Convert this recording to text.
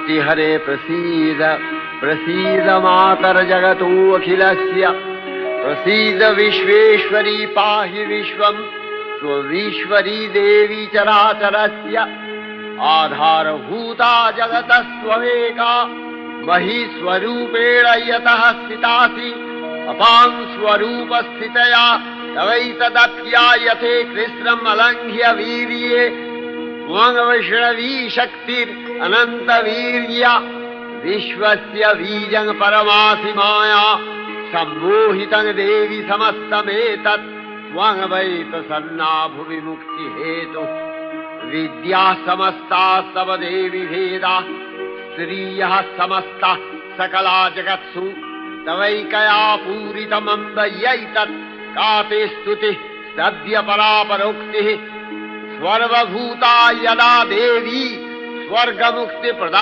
सृष्टिहरे प्रसीद प्रसीद मातर्जगतोऽखिलस्य प्रसीद विश्वेश्वरी पाहि विश्वम् स्ववीश्वरी देवी चराचरस्य आधारभूता जगतस्त्वमेका महीस्वरूपेण यतः स्थितासि अपां स्वरूपस्थितया तवैतदप्यायते कृष्णम् अलङ्घ्य वीर्ये त्वङ्वैष्णवी शक्तिरनन्तवीर्या विश्वस्य बीजं परमासि माया सम्मोहितं देवि समस्तमेतत् त्वं वै प्रसन्ना भुवि मुक्तिहेतुः विद्याः समस्ताः तव देवि भेदाः स्त्रियः समस्ताः सकला जगत्सु तवैकया पूरितमम्बयैतत् का ते स्तुतिः सद्य परापरोक्तिः सर्वभूता यदा देवी स्वर्गमुक्तिप्रदा